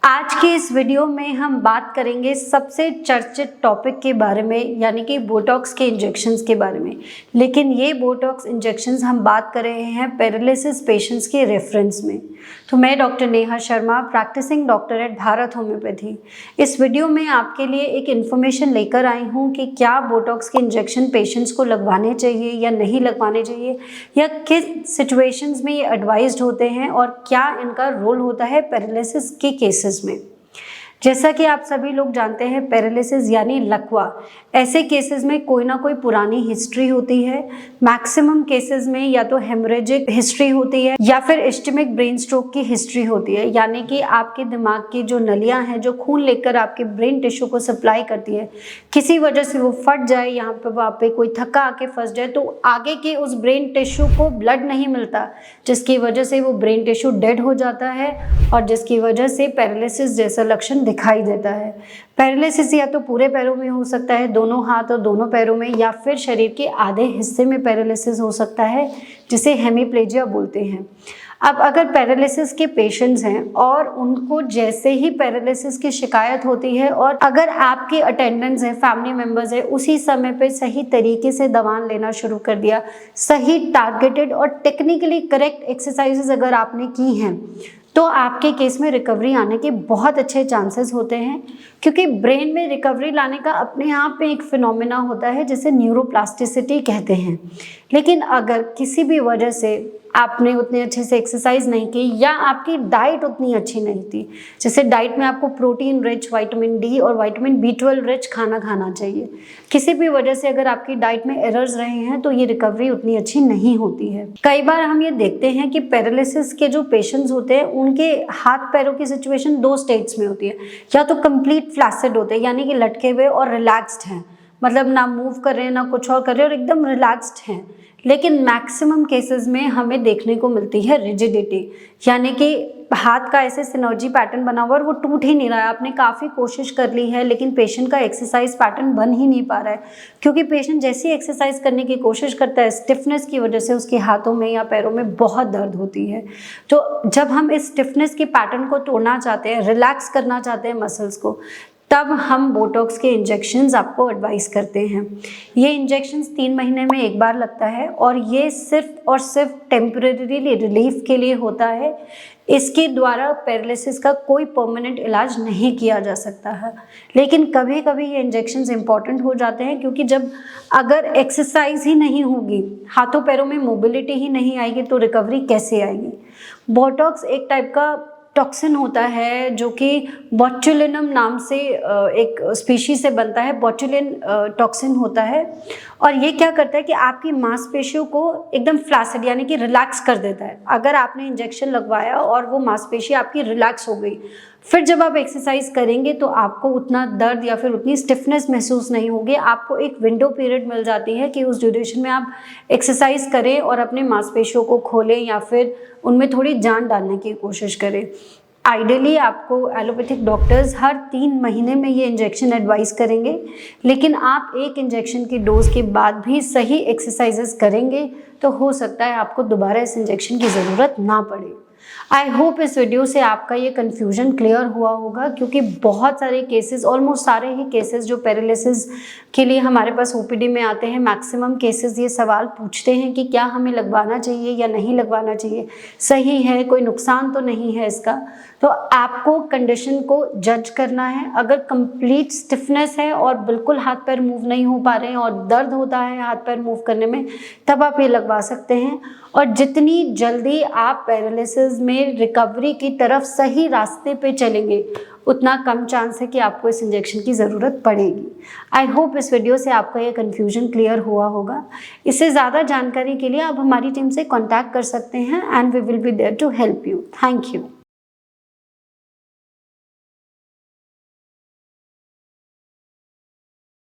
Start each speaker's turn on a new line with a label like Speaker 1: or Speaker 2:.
Speaker 1: आज की इस वीडियो में हम बात करेंगे सबसे चर्चित टॉपिक के बारे में, यानी कि बोटॉक्स के इंजेक्शंस के बारे में। लेकिन ये बोटॉक्स इंजेक्शंस हम बात कर रहे हैं पैरालिसिस पेशेंट्स के रेफरेंस में। तो मैं doctor Neha Sharma, practising doctor at Bharat homeopathy. इस वीडियो में आपके लिए एक इन्फॉर्मेशन लेकर आई हूँ कि क्या बोटॉक्स के इंजेक्शन पेशेंट्स को लगवाने चाहिए या नहीं लगवाने चाहिए, या किस सिचुएशंस में ये एडवाइज्ड होते हैं और क्या इनका रोल होता है पैरालिसिस के केसेस में। जैसा कि आप सभी लोग जानते हैं, पैरालिसिस यानी लकवा, ऐसे केसेस में कोई ना कोई पुरानी हिस्ट्री होती है। मैक्सिमम केसेस में या तो हेमरेजिक हिस्ट्री होती है या फिर इस्केमिक ब्रेन स्ट्रोक की हिस्ट्री होती है, यानी कि आपके दिमाग की जो नलियां हैं जो खून लेकर आपके ब्रेन टिश्यू को सप्लाई करती है, किसी वजह से वो फट जाए, यहाँ पे वहाँ पे कोई थक्का आके फंस जाए तो आगे के उस ब्रेन टिश्यू को ब्लड नहीं मिलता, जिसकी वजह से वो ब्रेन टिश्यू डेड हो जाता है और जिसकी वजह से पैरालिसिस जैसा लक्षण दिखाई देता है। पैरालिसिस या तो पूरे पैरों में हो सकता है, दोनों हाथ और दोनों पैरों में, या फिर शरीर के आधे हिस्से में पैरालिसिस हो सकता है, जिसे हेमीप्लेजिया बोलते हैं। अब अगर पैरालिसिस के पेशेंट्स हैं और उनको जैसे ही पैरालिसिस की शिकायत होती है और अगर आपके अटेंडेंट्स हैं, फैमिली मेम्बर्स हैं, उसी समय पे सही तरीके से दवा लेना शुरू कर दिया, सही टारगेटेड और टेक्निकली करेक्ट एक्सरसाइजेज अगर आपने की हैं, तो आपके केस में रिकवरी आने के बहुत अच्छे चांसेस होते हैं, क्योंकि ब्रेन में रिकवरी लाने का अपने आप में एक फिनोमेना होता है जिसे न्यूरोप्लास्टिसिटी कहते हैं। लेकिन अगर किसी भी वजह से आपने उतने अच्छे से एक्सरसाइज नहीं की या आपकी डाइट उतनी अच्छी नहीं थी, जैसे डाइट में आपको प्रोटीन रिच, विटामिन डी और विटामिन B12 रिच खाना चाहिए, किसी भी वजह से अगर आपकी डाइट में एरर्स रहे हैं तो ये रिकवरी उतनी अच्छी नहीं होती है। कई बार हम ये देखते हैं कि पैरालिसिस के जो पेशेंट्स होते हैं उनके हाथ पैरों की सिचुएशन दो स्टेट्स में होती है, या तो कंप्लीट फ्लैसिड होते हैं यानी कि लटके हुए और रिलैक्स्ड हैं, मतलब ना मूव कर रहे हैं ना कुछ और कर रहे हैं और एकदम रिलैक्स्ड हैं। लेकिन मैक्सिमम केसेस में हमें देखने को मिलती है रिजिडिटी, यानी कि हाथ का ऐसे सिनर्जी पैटर्न बना हुआ और वो टूट ही नहीं रहा है। आपने काफ़ी कोशिश कर ली है लेकिन पेशेंट का एक्सरसाइज पैटर्न बन ही नहीं पा रहा है, क्योंकि पेशेंट जैसी एक्सरसाइज करने की कोशिश करता है, स्टिफनेस की वजह से उसके हाथों में या पैरों में बहुत दर्द होती है। तो जब हम इस स्टिफनेस के पैटर्न को तोड़ना चाहते हैं, रिलैक्स करना चाहते हैं मसल्स को, तब हम बोटॉक्स के इंजेक्शंस आपको एडवाइस करते हैं। ये इंजेक्शंस 3 महीने में एक बार लगता है और ये सिर्फ और सिर्फ टेम्परेरीली रिलीफ के लिए होता है। इसके द्वारा पैरालिसिस का कोई परमानेंट इलाज नहीं किया जा सकता है। लेकिन कभी कभी ये इंजेक्शंस इंपॉर्टेंट हो जाते हैं, क्योंकि जब अगर एक्सरसाइज ही नहीं होगी, हाथों पैरों में मोबिलिटी ही नहीं आएगी, तो रिकवरी कैसे आएगी। बोटॉक्स एक टाइप का टॉक्सिन होता है जो कि बॉट्युलिनम नाम से एक स्पीशीज से बनता है। बॉट्युलिन टॉक्सिन होता है और ये क्या करता है कि आपकी मांसपेशियों को एकदम फ्लैसिड यानी कि रिलैक्स कर देता है। अगर आपने इंजेक्शन लगवाया और वो मांसपेशी आपकी रिलैक्स हो गई, फिर जब आप एक्सरसाइज करेंगे तो आपको उतना दर्द या फिर उतनी स्टिफनेस महसूस नहीं होगी। आपको एक विंडो पीरियड मिल जाती है कि उस ड्यूरेशन में आप एक्सरसाइज करें और अपने मांसपेशियों को खोलें या फिर उनमें थोड़ी जान डालने की कोशिश करें। आइडियली आपको एलोपैथिक डॉक्टर्स हर 3 महीने में ये इंजेक्शन एडवाइस करेंगे, लेकिन आप एक इंजेक्शन की डोज के बाद भी सही एक्सरसाइजेस करेंगे तो हो सकता है आपको दोबारा इस इंजेक्शन की ज़रूरत ना पड़े। आई होप इस वीडियो से आपका ये कन्फ्यूजन क्लियर हुआ होगा, क्योंकि बहुत सारे केसेस, ऑलमोस्ट सारे ही केसेस जो पैरालिसिस के लिए हमारे पास ओपीडी में आते हैं, मैक्सिमम केसेस ये सवाल पूछते हैं कि क्या हमें लगवाना चाहिए या नहीं लगवाना चाहिए, सही है, कोई नुकसान तो नहीं है इसका। तो आपको कंडीशन को जज करना है। अगर कंप्लीट स्टिफनेस है और बिल्कुल हाथ पैर मूव नहीं हो पा रहे हैं और दर्द होता है हाथ पैर मूव करने में, तब आप ये लगवा सकते हैं। और जितनी जल्दी आप पैरालिसिस में रिकवरी की तरफ सही रास्ते पे चलेंगे, उतना कम चांस है कि आपको इस इंजेक्शन की ज़रूरत पड़ेगी। आई होप इस वीडियो से आपका ये कन्फ्यूजन क्लियर हुआ होगा। इससे ज़्यादा जानकारी के लिए आप हमारी टीम से कॉन्टैक्ट कर सकते हैं and we will be there to help you. Thank you.